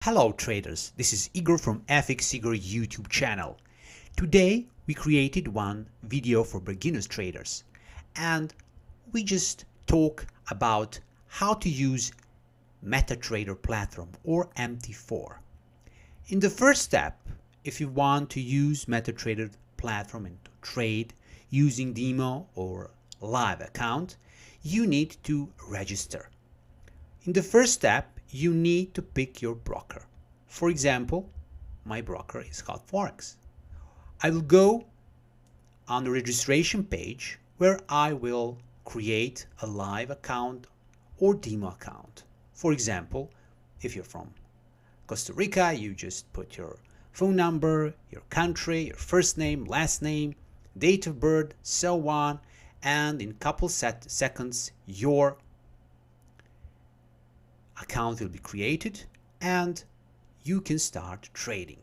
Hello traders, this is Igor from FX Igor YouTube channel. Today we created one video for beginners traders and we just talk about how to use Metatrader platform or MT4. In the first step, if you want to use Metatrader platform and to trade using demo or live account, you need to register. In the first step, you need to pick your broker. For example, my broker is called Forex. I will go on the registration page where I will create a live account or demo account. For example, if you're from Costa Rica, you just put your phone number, your country, your first name, last name, date of birth, so on, and in a couple seconds your account will be created and you can start trading.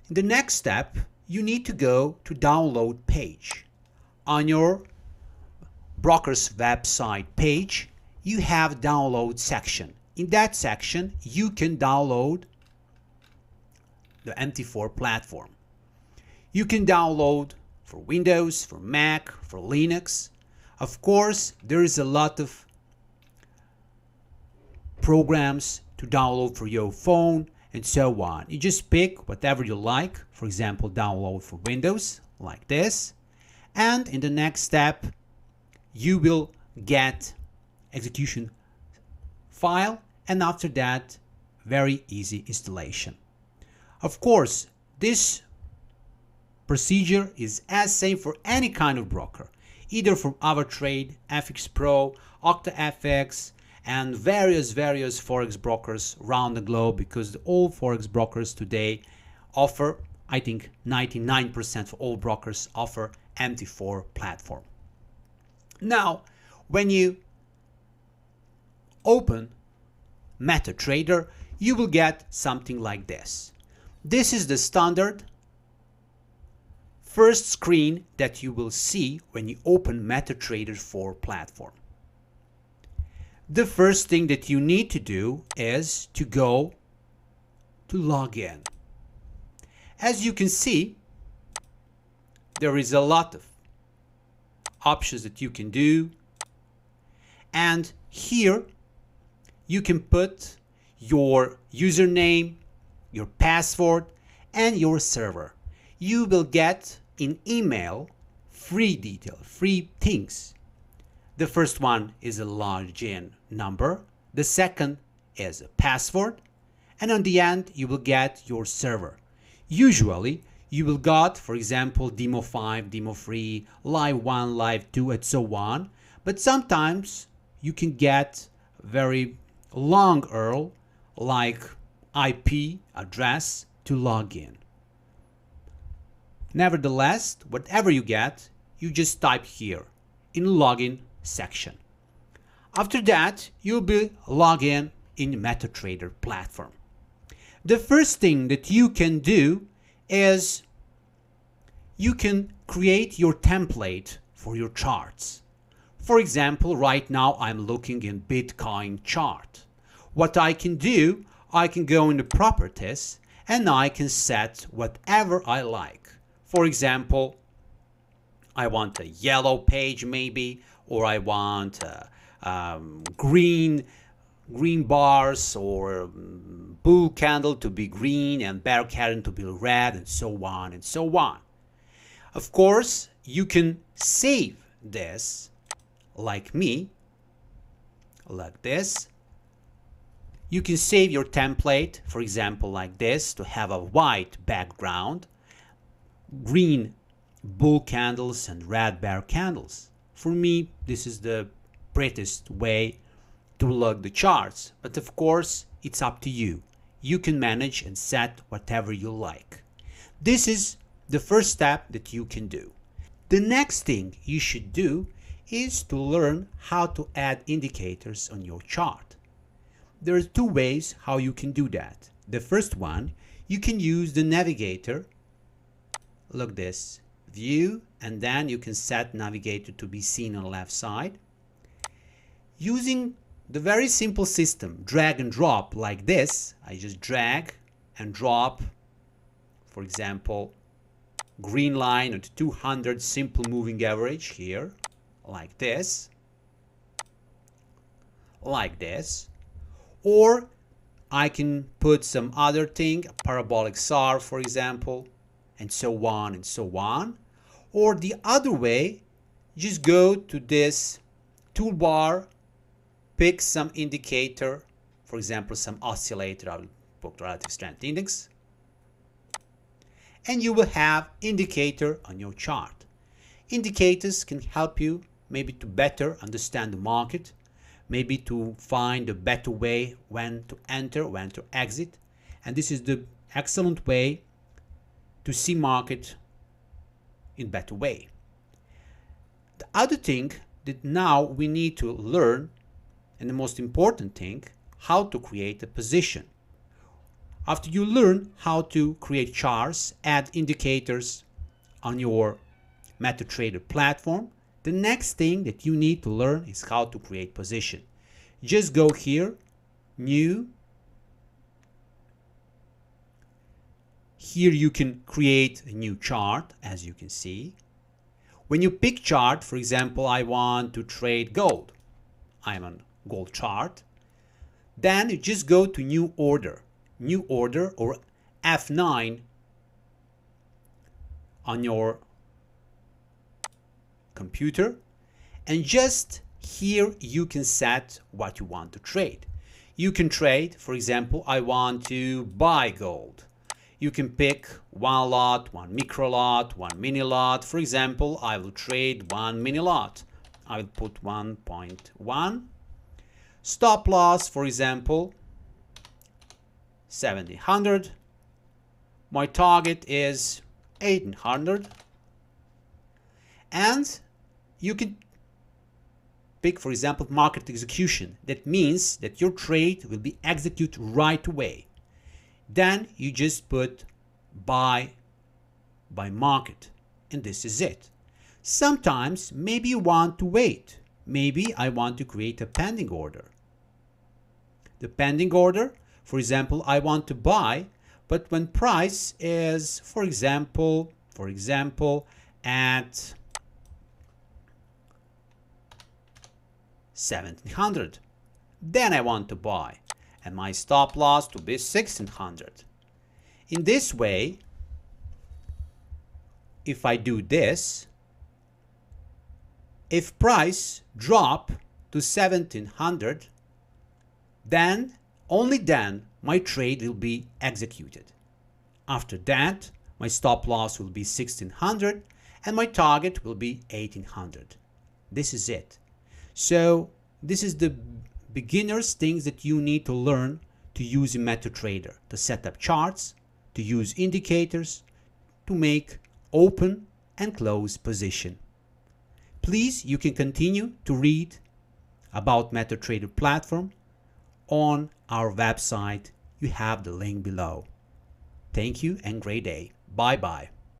In the next step, you need to go to download page. On your broker's website page, you have download section. In that section, you can download the MT4 platform. You can download for Windows, for Mac, for Linux. Of course, there is a lot of programs to download for your phone and so on. You just pick whatever you like. For example, download for Windows like this. And in the next step, you will get execution file. And after that, very easy installation. Of course, this procedure is as same for any kind of broker, either from AvaTrade, FX Pro, OctaFX, and various forex brokers around the globe, because all forex brokers today offer, I think 99% of all brokers offer MT4 platform. Now, when you open Metatrader, you will get something like this. This is the standard first screen that you will see when you open Metatrader 4 platform. The first thing that you need to do is to go to log in. As you can see, there is a lot of options that you can do, and here you can put your username, your password, and your server. You will get in email free detail, free things. The first one is a login number. The second is a password. And on the end, you will get your server. Usually, you will get, for example, Demo 5, Demo 3, Live 1, Live 2, and so on. But sometimes you can get very long URL, like IP address to log in. Nevertheless, whatever you get, you just type here in login section. After that, you'll be logged in Metatrader platform. The first thing that you can do is you can create your template for your charts. For example, right now I'm looking in Bitcoin chart. What I can do, I can go into properties and I can set whatever I like. For example, I want a yellow page maybe, or I want green bars, or bull candle to be green and bear candle to be red, and so on and so on. Of course, you can save this like me, like this. You can save your template, for example, like this, to have a white background, green bull candles and red bear candles. For me, this is the prettiest way to log the charts, but of course, it's up to you. You can manage and set whatever you like. This is the first step that you can do. The next thing you should do is to learn how to add indicators on your chart. There are two ways how you can do that. The first one, you can use the navigator. Look this, view, and then you can set navigator to be seen on the left side. Using the very simple system, drag and drop like this. I just drag and drop, for example, green line at 200 simple moving average here, like this, or I can put some other thing, a parabolic SAR, for example, and so on and so on. Or the other way, just go to this toolbar, pick some indicator, for example, some oscillator. I'll put relative strength index, and you will have indicator on your chart. Indicators can help you maybe to better understand the market, maybe to find a better way when to enter, when to exit. And this is the excellent way to see market in better way. The other thing that now we need to learn, and the most important thing, how to create a position. After you learn how to create charts, add indicators on your Metatrader platform, the next thing that you need to learn is how to create position. Just go here, new. Here you can create a new chart, as you can see. When you pick chart, for example, I want to trade gold. I'm on gold chart. Then you just go to new order or F9 on your computer, and just here you can set what you want to trade. You can trade, for example, I want to buy gold. You can pick one lot, one micro lot, one mini lot. For example, I will trade one mini lot. I will put 1.1. Stop loss, for example, 1700. My target is 1800. And you can pick, for example, market execution. That means that your trade will be executed right away. Then you just put buy by market, and this is it. Sometimes maybe you want to wait. Maybe I want to create a pending order. The pending order, for example, I want to buy, but when price is, for example, at 1700, then I want to buy, and my stop loss to be 1600. In this way, if I do this, if price drop to 1700, then only then my trade will be executed. After that, my stop loss will be 1600 and my target will be 1800. This is it. So this is the beginner's things that you need to learn to use in Metatrader, to set up charts, to use indicators, to make open and close position. Please, you can continue to read about Metatrader platform on our website. You have the link below. Thank you and great day. Bye bye.